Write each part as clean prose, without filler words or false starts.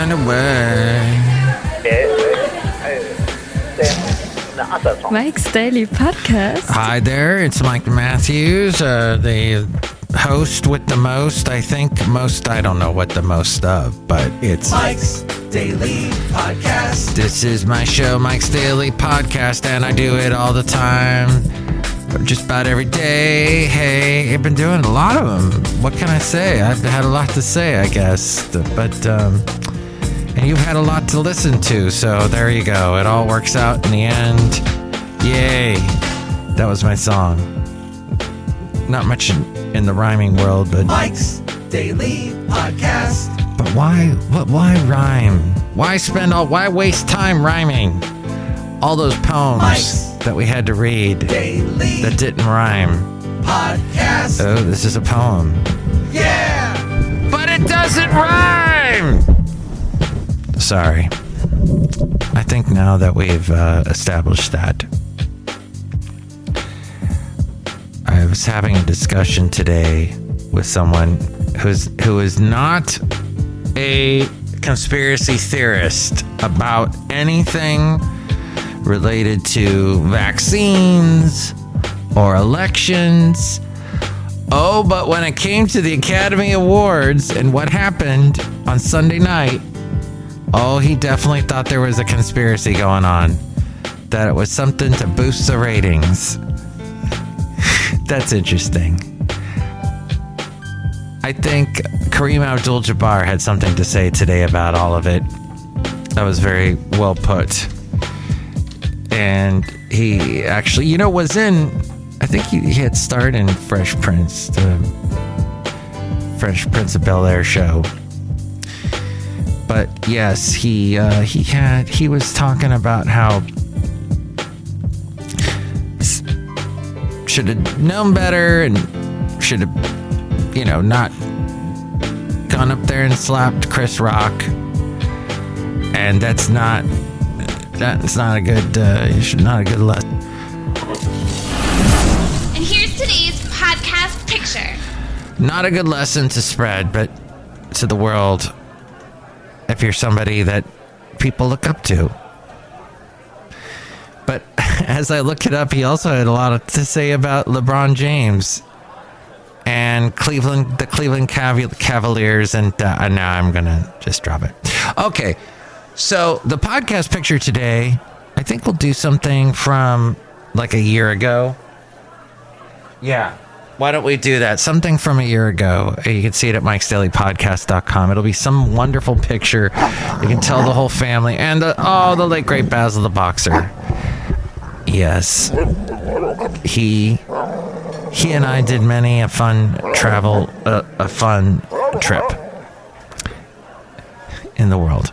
run away. Mike's Daily Podcast. Hi there, it's Mike Matthews, the host with the most. I think most, I don't know what the most of, but it's Mike's Daily Podcast. This is my show, Mike's Daily Podcast, and I do it all the time. Just about every day. Hey, I've been doing a lot of them. What can I say? I've had a lot to say, I guess. But, and you've had a lot to listen to, so there you go. It all works out in the end. Yay. That was my song. Not much in the rhyming world, but... Mike's Daily Podcast. But why rhyme? Why waste time rhyming? All those poems Mike's that we had to read Daily that didn't rhyme. Podcast. Oh, this is a poem. Yeah! But it doesn't rhyme! Sorry. I think now that we've established that. I was having a discussion today with someone who is not a conspiracy theorist about anything related to vaccines or elections. Oh, but when it came to the Academy Awards and what happened on Sunday night, oh, he definitely thought there was a conspiracy going on. That it was something to boost the ratings. That's interesting. I think Kareem Abdul-Jabbar had something to say today about all of it. That was very well put. And he actually, was in, I think he had starred in Fresh Prince, the Fresh Prince of Bel-Air show. But yes, he was talking about how should have known better and should have, not gone up there and slapped Chris Rock. And that's not a good lesson. And here's today's podcast picture. Not a good lesson to spread, but to the world, if you're somebody that people look up to. But as I looked it up, he also had a lot to say about LeBron James and the Cleveland Cavaliers, and now I'm gonna just drop it. Okay. So the podcast picture today, I think we'll do something from like a year ago. Yeah. Why don't we do that? Something from a year ago. You can see it at MikesDailyPodcast.com. It'll be some wonderful picture. You can tell the whole family. And the late great Basil the Boxer. Yes. He and I did many a fun trip in the world.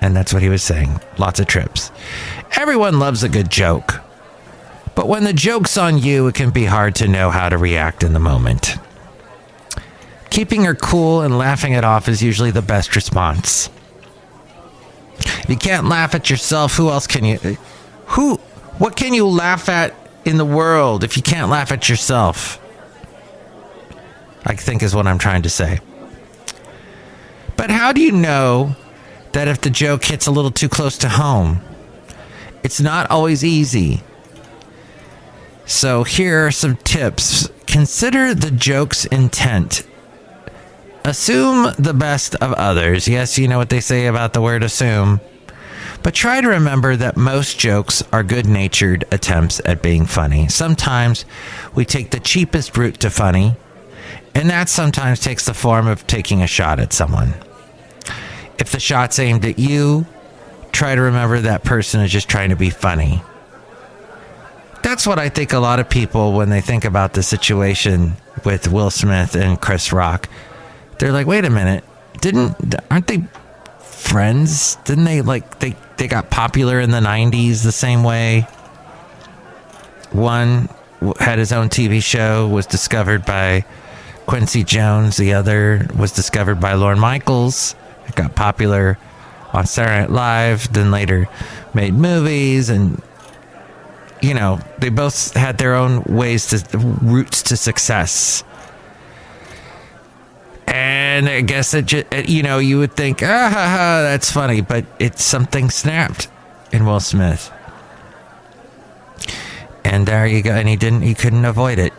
And that's what he was saying. Lots of trips. Everyone loves a good joke. But when the joke's on you, it can be hard to know how to react in the moment. Keeping her cool and laughing it off is usually the best response. If you can't laugh at yourself, who else can you... What can you laugh at in the world if you can't laugh at yourself? I think is what I'm trying to say. But how do you know that if the joke hits a little too close to home? It's not always easy. So here are some tips. Consider the joke's intent. Assume the best of others. Yes, you know what they say about the word assume. But try to remember that most jokes are good-natured attempts at being funny. Sometimes we take the cheapest route to funny, and that sometimes takes the form of taking a shot at someone. If the shot's aimed at you, try to remember that person is just trying to be funny. That's what I think a lot of people, when they think about the situation with Will Smith and Chris Rock, they're like, wait a minute, aren't they friends? Didn't they, they got popular in the 90s the same way? One had his own TV show, was discovered by Quincy Jones. The other was discovered by Lorne Michaels. It got popular on Saturday Night Live, then later made movies, and they both had their own routes to success. And And I guess you would think, that's funny, but something snapped in Will Smith. And there you go. And he couldn't avoid it.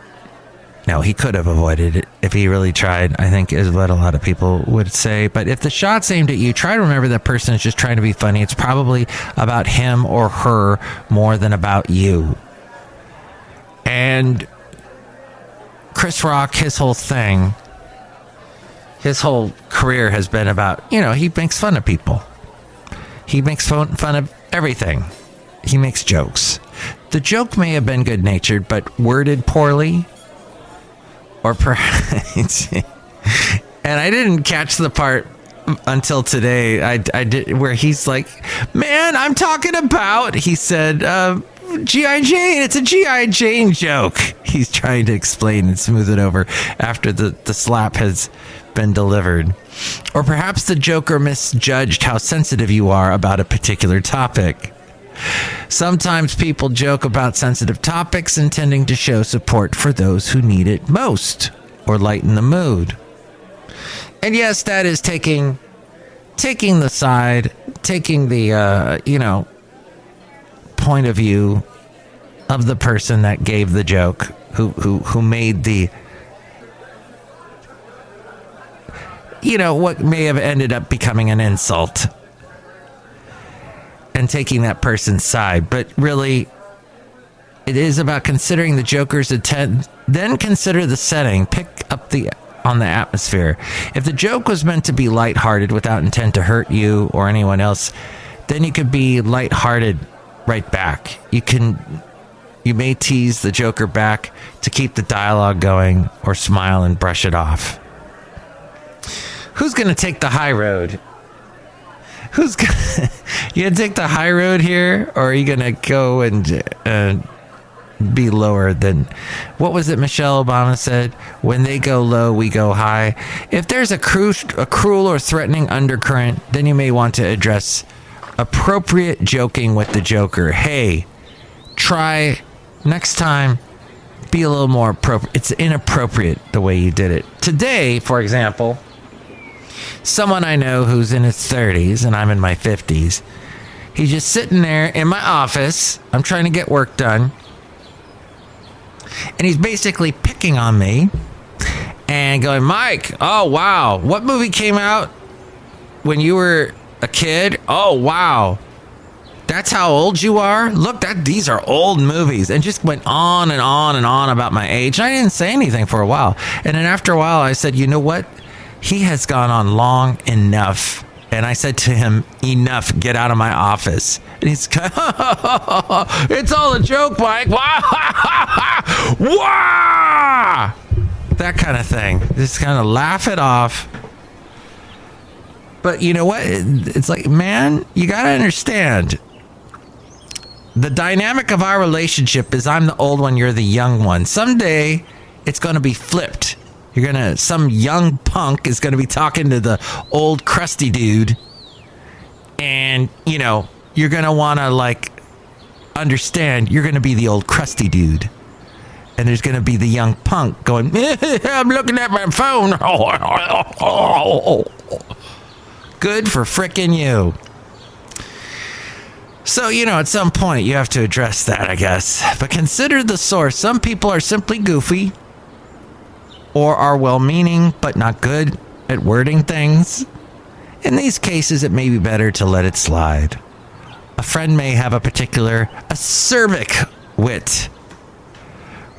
No, he could have avoided it if he really tried, I think is what a lot of people would say. But if the shot's aimed at you, try to remember that person is just trying to be funny. It's probably about him or her more than about you. And Chris Rock, his whole career has been about, he makes fun of people. He makes fun of everything. He makes jokes. The joke may have been good-natured, but worded poorly. Or perhaps, and I didn't catch the part until today. I did, where he's like, "Man, I'm talking about." He said, "G.I. Jane. It's a G.I. Jane joke." He's trying to explain and smooth it over after the slap has been delivered. Or perhaps the Joker misjudged how sensitive you are about a particular topic. Sometimes people joke about sensitive topics, intending to show support for those who need it most or lighten the mood. And yes, that is taking the side, taking the point of view of the person that gave the joke, who made the what may have ended up becoming an insult. And taking that person's side. But really, it is about considering the Joker's intent. Then consider the setting. Pick up on the atmosphere. If the joke was meant to be lighthearted without intent to hurt you or anyone else, then you could be lighthearted right back. You may tease the Joker back to keep the dialogue going, or smile and brush it off. Who's going to take the high road? You gonna take the high road here, or are you gonna go and be lower than what was it Michelle Obama said? When they go low, we go high. If there's a cruel or threatening undercurrent, then you may want to address appropriate joking with the Joker. Hey, try next time. Be a little more appropriate. It's inappropriate the way you did it today, for example. Someone I know who's in his 30s and I'm in my 50s. He's just sitting there in my office. I'm trying to get work done. And he's basically picking on me and going, "Mike, oh, wow. What movie came out when you were a kid? Oh, wow. That's how old you are? Look, these are old movies." And just went on and on and on about my age. And I didn't say anything for a while. And then after a while, I said, "You know what? He has gone on long enough." And I said to him, "Enough, get out of my office." And he's going, "It's all a joke, Mike." Wah! That kind of thing. Just kind of laugh it off. But you know what? It's like, man, you got to understand. The dynamic of our relationship is I'm the old one, you're the young one. Someday, it's going to be flipped. Some young punk is going to be talking to the old crusty dude. And, you're going to want to understand you're going to be the old crusty dude. And there's going to be the young punk going, "I'm looking at my phone." Good for frickin' you. So, at some point you have to address that, I guess. But consider the source. Some people are simply goofy. Or are well-meaning, but not good at wording things. In these cases, it may be better to let it slide. A friend may have a particular acerbic wit.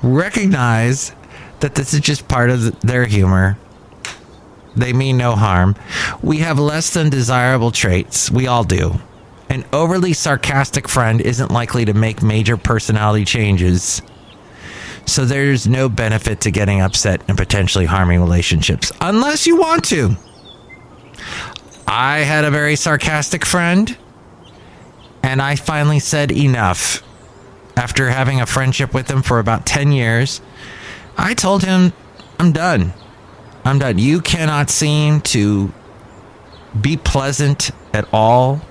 Recognize that this is just part of their humor. They mean no harm. We have less than desirable traits. We all do. An overly sarcastic friend isn't likely to make major personality changes. So there's no benefit to getting upset and potentially harming relationships, unless you want to. I had a very sarcastic friend, and I finally said enough. After having a friendship with him for about 10 years, I told him, I'm done. You cannot seem to be pleasant at all.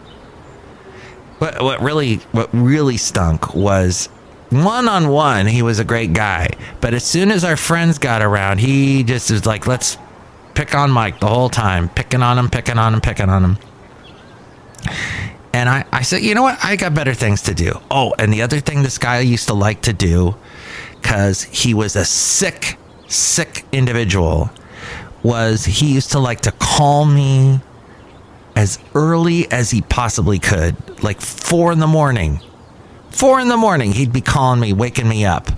But what really stunk was, one-on-one, he was a great guy. But as soon as our friends got around, he just was like, let's pick on Mike the whole time, picking on him. And I said, you know what? I got better things to do. Oh, and the other thing this guy used to like to do, because he was a sick individual, was he used to like to call me as early as he possibly could, like 4 a.m. 4 a.m, he'd be calling me, waking me up.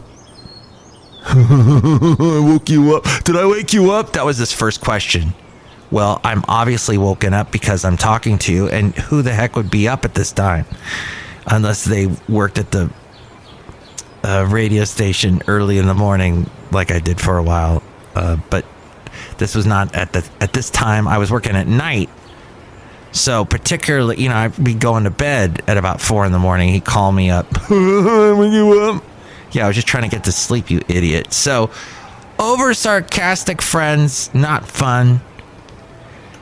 I woke you up. Did I wake you up? That was his first question. Well, I'm obviously woken up because I'm talking to you, and who the heck would be up at this time? Unless they worked at the radio station early in the morning, like I did for a while. But this was not at this time. I was working at night. So particularly, I'd be going to bed at about 4 a.m. He'd call me up. Wake you up? Yeah, I was just trying to get to sleep, you idiot. So, over sarcastic friends, not fun.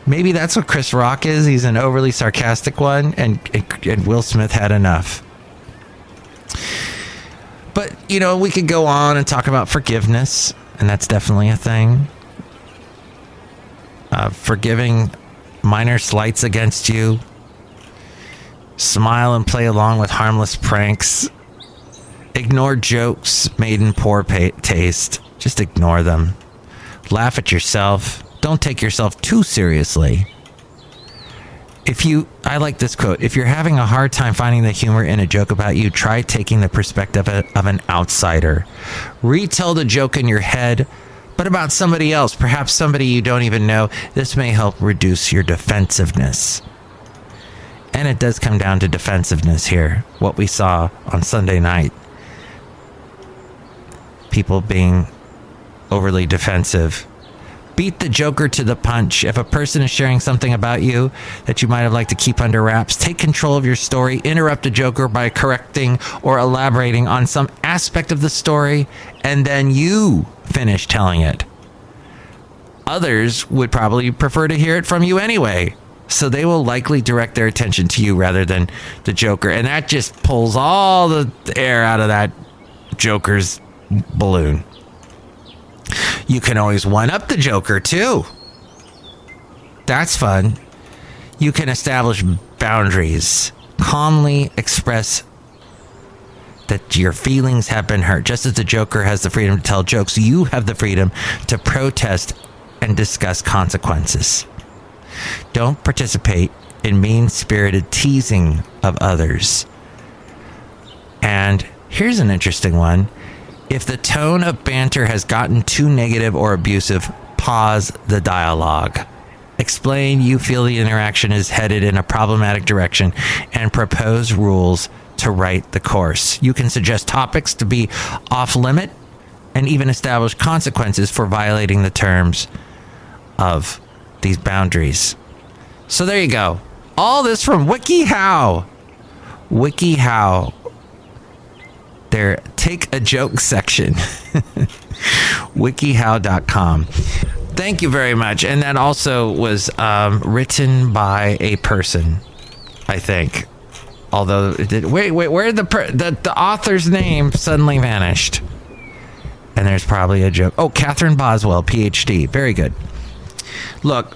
Maybe that's what Chris Rock is. He's an overly sarcastic one, and Will Smith had enough. But, we could go on and talk about forgiveness, and that's definitely a thing. Forgiving minor slights against you. Smile and play along with harmless pranks. Ignore jokes made in poor taste. Just ignore them. Laugh at yourself. Don't take yourself too seriously. I like this quote. If you're having a hard time finding the humor in a joke about you, try taking the perspective of an outsider. Retell the joke in your head, but about somebody else, perhaps somebody you don't even know. This may help reduce your defensiveness. And it does come down to defensiveness here. What we saw on Sunday night. People being overly defensive. Beat the joker to the punch. If a person is sharing something about you that you might have liked to keep under wraps, take control of your story. Interrupt the joker by correcting or elaborating on some aspect of the story, and then you finish telling it. Others would probably prefer to hear it from you anyway, so they will likely direct their attention to you rather than the joker, and that just pulls all the air out of that joker's balloon. You can always one-up the joker too. That's fun. You can establish boundaries. Calmly express that your feelings have been hurt. Just as the joker has the freedom to tell jokes, you have the freedom to protest and discuss consequences. Don't participate in mean-spirited teasing of others. And here's an interesting one. If the tone of banter has gotten too negative or abusive, pause the dialogue. Explain you feel the interaction is headed in a problematic direction and propose rules to right the course. You can suggest topics to be off limit and even establish consequences for violating the terms of these boundaries. So there you go. All this from WikiHow. WikiHow. Their Take a Joke section. wikihow.com. Thank you very much. And that also was written by a person, I think. Although it did, wait, where the author's name suddenly vanished. And there's probably a joke. Oh, Catherine Boswell, PhD. Very good. Look,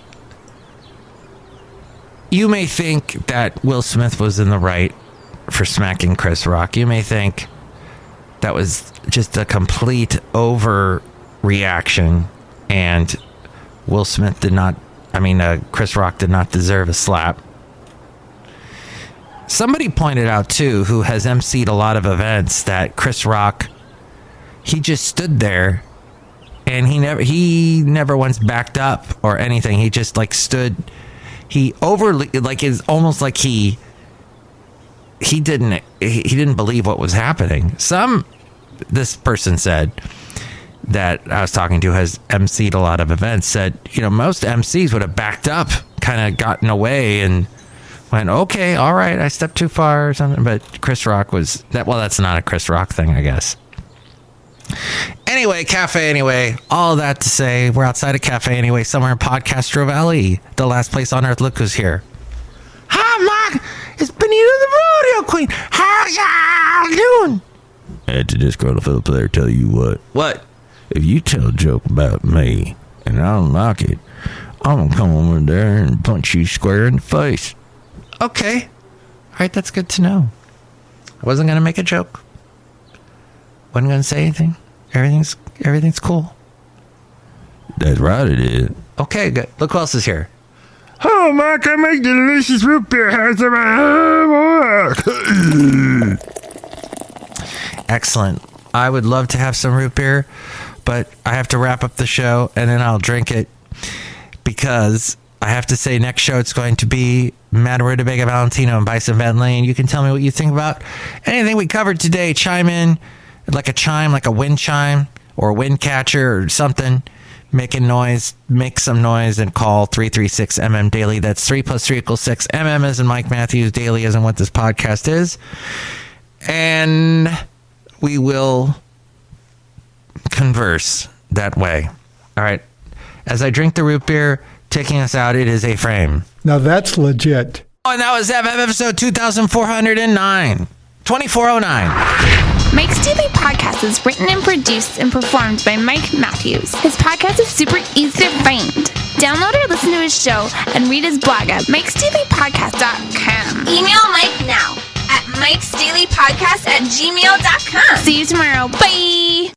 you may think that Will Smith was in the right for smacking Chris Rock. You may think that was just a complete overreaction, and Will Smith Chris Rock did not deserve a slap. Somebody pointed out, too, who has emceed a lot of events, that Chris Rock, he just stood there, and he never once backed up or anything. He just, stood. He overly, it's almost like he didn't believe what was happening. This person said that I was talking to has emceed a lot of events, said, most MCs would have backed up, kind of gotten away and went, okay, all right, I stepped too far or something. But Chris Rock was that. Well, that's not a Chris Rock thing, I guess. Anyway, Cafe Anyway, all that to say, we're outside of Cafe Anyway, somewhere in Podcastro Valley, the last place on earth. Look who's here. Hi, Mark. It's Benita the Rodeo Queen. How y'all doing? I had to Disgruntled Fiddle Player tell you what. What? If you tell a joke about me and I don't like it, I'm going to come over there and punch you square in the face. Okay. All right, that's good to know. I wasn't going to make a joke. Wasn't going to say anything. Everything's cool. That's right, it is. Okay, good. Look who else is here. Oh, Mike, I make delicious root beer. Excellent. I would love to have some root beer, but I have to wrap up the show, and then I'll drink it, because I have to say next show it's going to be Madame Rootabega, Valentino, and Bison Bentley, and you can tell me what you think about anything we covered today. Chime in like a chime, like a wind chime, or a wind catcher, or something. Making noise, make some noise, and call 336MM Daily. That's 3 + 3 = 6. MM as in Mike Matthews, Daily as in what this podcast is. And we will converse that way. All right. As I drink the root beer, taking us out, it is A Frame. Now that's legit. Oh, and that was episode 2409. 2409. Mike's Daily Podcast is written and produced and performed by Mike Matthews. His podcast is super easy to find. Download or listen to his show and read his blog at MikesDailyPodcast.com. Email Mike now at MikesDailyPodcast@gmail.com. See you tomorrow. Bye!